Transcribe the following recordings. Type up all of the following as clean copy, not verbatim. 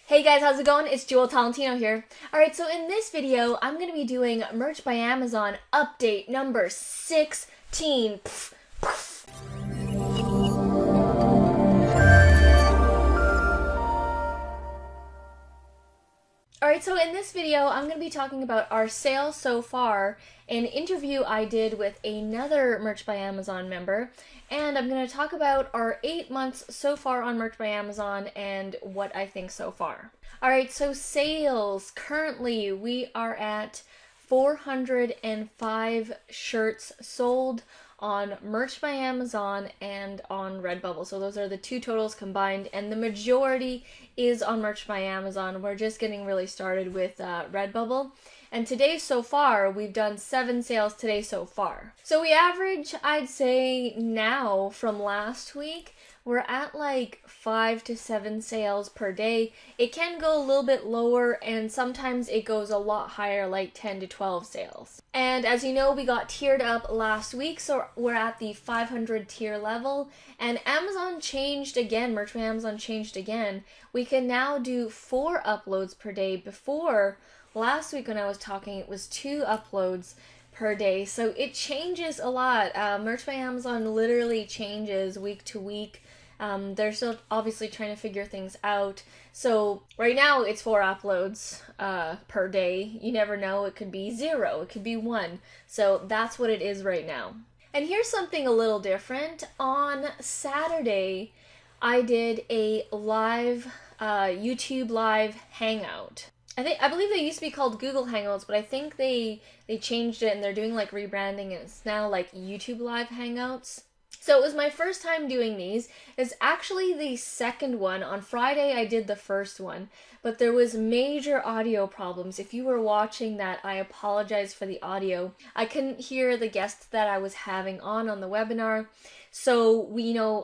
Hey guys, how's it going? It's Jewel Tolentino here. Alright, so in this video, I'm going to be doing Merch by Amazon update number 16. Alright, so in this video, I'm going to be talking about our sale so far, an interview I did with another Merch by Amazon member, and I'm going to talk about our 8 months so far on Merch by Amazon and what I think so far. Alright, so sales. Currently, we are at 405 shirts sold on Merch by Amazon and on Redbubble. So those are the two totals combined, and the majority is on Merch by Amazon. We're just getting really started with Redbubble. And today so far, we've done 7 sales today so far. So we average, I'd say now from last week, we're at like 5 to 7 sales per day. It can go a little bit lower, and sometimes it goes a lot higher, like 10 to 12 sales. And as you know, we got tiered up last week, so we're at the 500 tier level. And Amazon changed again, Merch by Amazon changed again. We can now do 4 uploads per day. Before, last week when I was talking, it was 2 uploads per day. So it changes a lot. Merch by Amazon literally changes week to week. They're still obviously trying to figure things out. So right now it's 4 uploads per day. You never know. It could be 0. It could be 1. So that's what it is right now. And here's something a little different. On Saturday, I did a live YouTube live hangout. I believe they used to be called Google Hangouts, but I think they changed it and they're doing like rebranding, and it's now like YouTube Live Hangouts. So it was my first time doing these. It's actually the second one. On Friday I did the first one, but there was major audio problems. If you were watching that, I apologize for the audio. I couldn't hear the guest that I was having on the webinar. So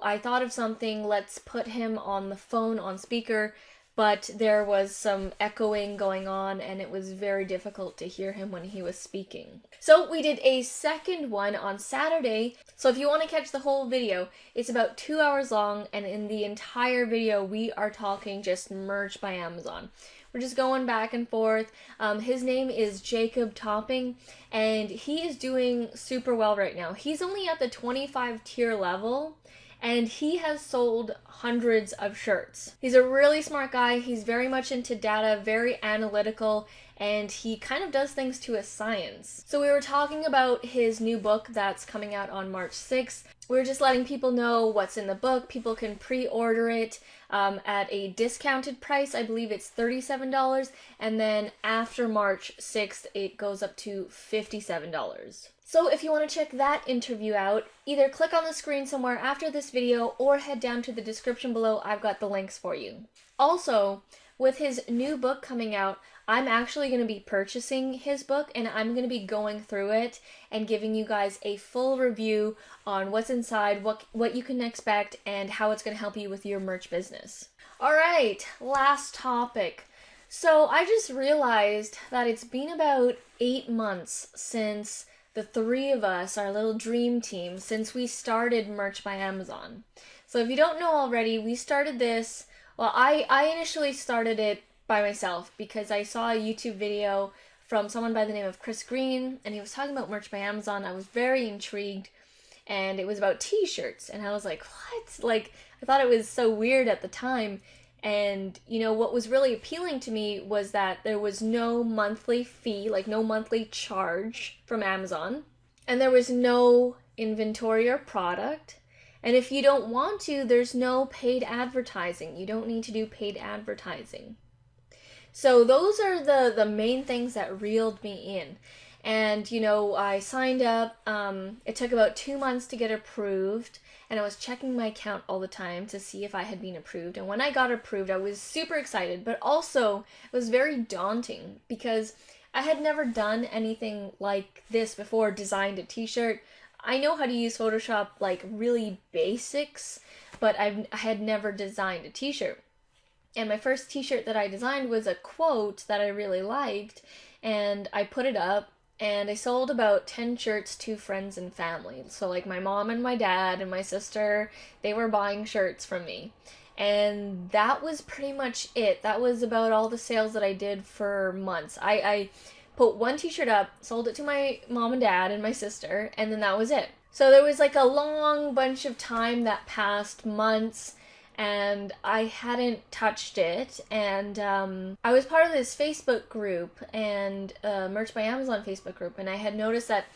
I thought of something, let's put him on the phone on speaker, but there was some echoing going on and it was very difficult to hear him when he was speaking. So we did a second one on Saturday. So if you want to catch the whole video, it's about 2 hours long, and in the entire video we are talking just Merch by Amazon. We're just going back and forth. His name is Jacob Topping, and he is doing super well right now. He's only at the 25 tier level, and he has sold hundreds of shirts. He's a really smart guy. He's very much into data, very analytical, and he kind of does things to a science. So we were talking about his new book that's coming out on March 6th. We were just letting people know what's in the book. People can pre-order it at a discounted price. I believe it's $37, and then after March 6th, it goes up to $57. So if you want to check that interview out, either click on the screen somewhere after this video or head down to the description below. I've got the links for you. Also, with his new book coming out, I'm actually going to be purchasing his book, and I'm going to be going through it and giving you guys a full review on what's inside, what you can expect, and how it's going to help you with your merch business. Alright, last topic. So I just realized that it's been about 8 months since the 3 of us, our little dream team, since we started Merch by Amazon. So if you don't know already, we started this, well, I initially started it by myself because I saw a YouTube video from someone by the name of Chris Green, and he was talking about Merch by Amazon. I was very intrigued, and it was about t-shirts, and I was like, what? Like, I thought it was so weird at the time. And, what was really appealing to me was that there was no monthly fee, like no monthly charge from Amazon, and there was no inventory or product. And if you don't want to, there's no paid advertising. You don't need to do paid advertising. So those are the main things that reeled me in. And, I signed up. It took about 2 months to get approved, and I was checking my account all the time to see if I had been approved. And when I got approved, I was super excited, but also it was very daunting because I had never done anything like this before, designed a t-shirt. I know how to use Photoshop, like really basics, but I had never designed a t-shirt. And my first t-shirt that I designed was a quote that I really liked, and I put it up, and I sold about 10 shirts to friends and family. So like my mom and my dad and my sister, they were buying shirts from me. And that was pretty much it. That was about all the sales that I did for months. I put one t-shirt up, sold it to my mom and dad and my sister, and then that was it. So there was like a long bunch of time that passed, months, and I hadn't touched it. And I was part of this Facebook group, and Merch by Amazon Facebook group, and I had noticed that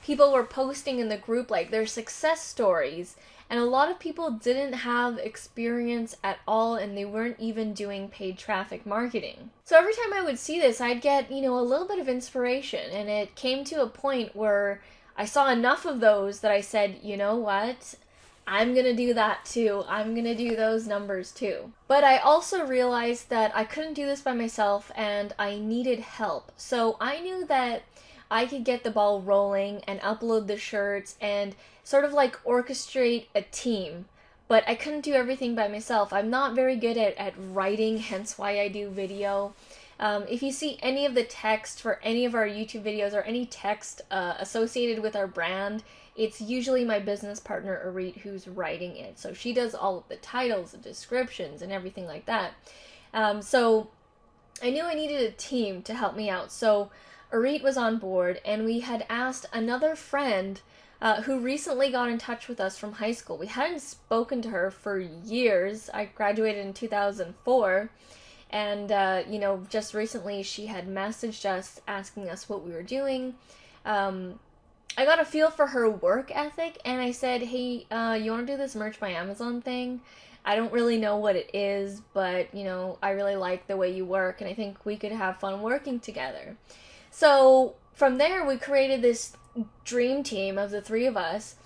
people were posting in the group like their success stories, and a lot of people didn't have experience at all, and they weren't even doing paid traffic marketing. So every time I would see this, I'd get, a little bit of inspiration, and it came to a point where I saw enough of those that I said, you know what? I'm gonna do that too. I'm gonna do those numbers too. But I also realized that I couldn't do this by myself and I needed help. So I knew that I could get the ball rolling and upload the shirts and sort of like orchestrate a team. But I couldn't do everything by myself. I'm not very good at writing, hence why I do video. If you see any of the text for any of our YouTube videos or any text associated with our brand, it's usually my business partner, Arit, who's writing it. So she does all of the titles, the descriptions, and everything like that. So I knew I needed a team to help me out. So Arit was on board, and we had asked another friend who recently got in touch with us from high school. We hadn't spoken to her for years. I graduated in 2004, and just recently she had messaged us asking us what we were doing. I got a feel for her work ethic, and I said, hey, you want to do this Merch by Amazon thing? I don't really know what it is, but, I really like the way you work, and I think we could have fun working together. So from there, we created this dream team of the three of us,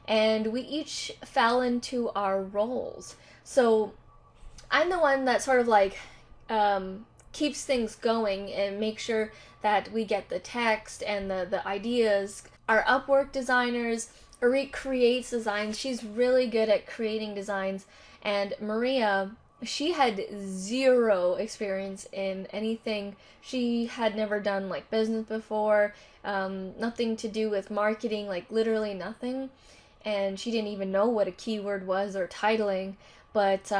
and we each fell into our roles. So I'm the one that sort of like keeps things going and makes sure that we get the text and the ideas. Our Upwork designers, Arit creates designs. She's really good at creating designs. And Maria, she had zero experience in anything. She had never done like business before, nothing to do with marketing, like literally nothing. And she didn't even know what a keyword was or titling, but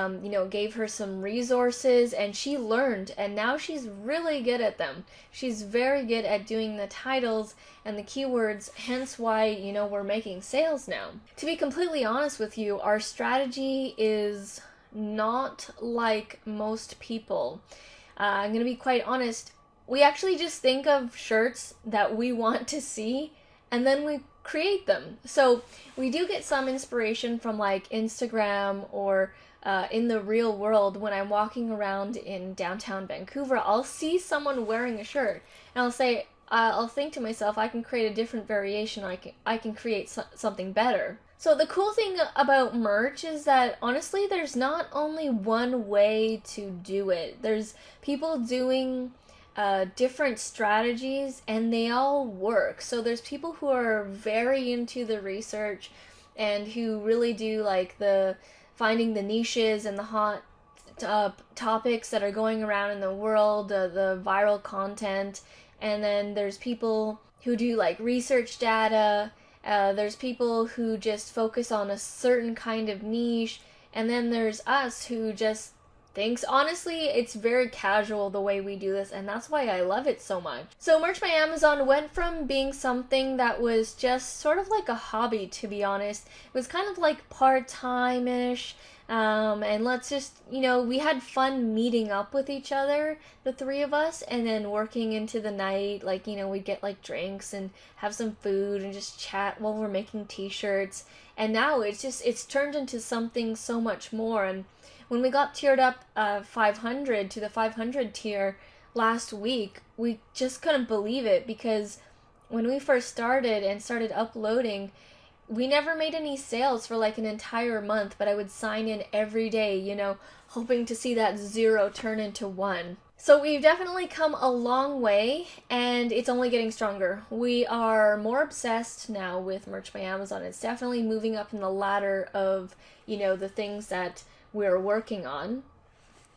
gave her some resources, and she learned, and now she's really good at them. She's very good at doing the titles and the keywords, hence why, we're making sales now. To be completely honest with you, our strategy is not like most people. I'm going to be quite honest. We actually just think of shirts that we want to see, and then we create them. So we do get some inspiration from like Instagram or in the real world. When I'm walking around in downtown Vancouver, I'll see someone wearing a shirt, and I'll think to myself, I can create a different variation. I can create something better. So the cool thing about merch is that honestly, there's not only one way to do it. There's people doing different strategies, and they all work. So there's people who are very into the research and who really do like the finding the niches and the hot topics that are going around in the world, the viral content. And then there's people who do like research data. There's people who just focus on a certain kind of niche. And then there's us who just thinks, honestly, it's very casual the way we do this, and that's why I love it so much. So Merch by Amazon went from being something that was just sort of like a hobby, to be honest. It was kind of like part-time-ish, and let's just, we had fun meeting up with each other, the three of us, and then working into the night, like, we'd get like drinks and have some food and just chat while we're making t-shirts. And now it's turned into something so much more. And when we got tiered up 500 to the 500 tier last week, we just couldn't believe it, because when we first started and started uploading, we never made any sales for like an entire month, but I would sign in every day, hoping to see that 0 turn into 1. So we've definitely come a long way, and it's only getting stronger. We are more obsessed now with Merch by Amazon. It's definitely moving up in the ladder of, the things that we're working on.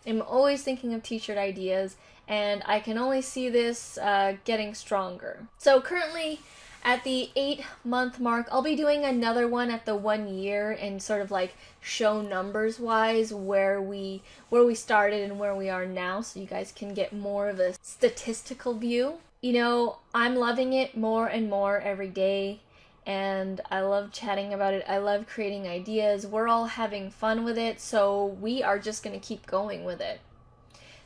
I'm always thinking of t-shirt ideas, and I can only see this getting stronger. So currently, At the 8-month mark, I'll be doing another one at the 1 year and sort of like show numbers wise where we started and where we are now, so you guys can get more of a statistical view. You know, I'm loving it more and more every day, and I love chatting about it. I love creating ideas. We're all having fun with it, so we are just going to keep going with it.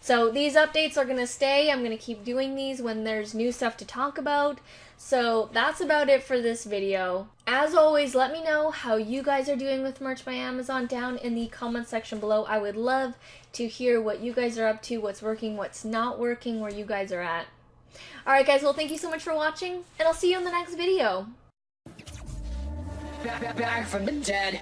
So these updates are going to stay. I'm going to keep doing these when there's new stuff to talk about. So that's about it for this video. As always, let me know how you guys are doing with Merch by Amazon down in the comment section below. I would love to hear what you guys are up to, what's working, what's not working, where you guys are at. Alright guys, well thank you so much for watching, and I'll see you in the next video. Back from the dead.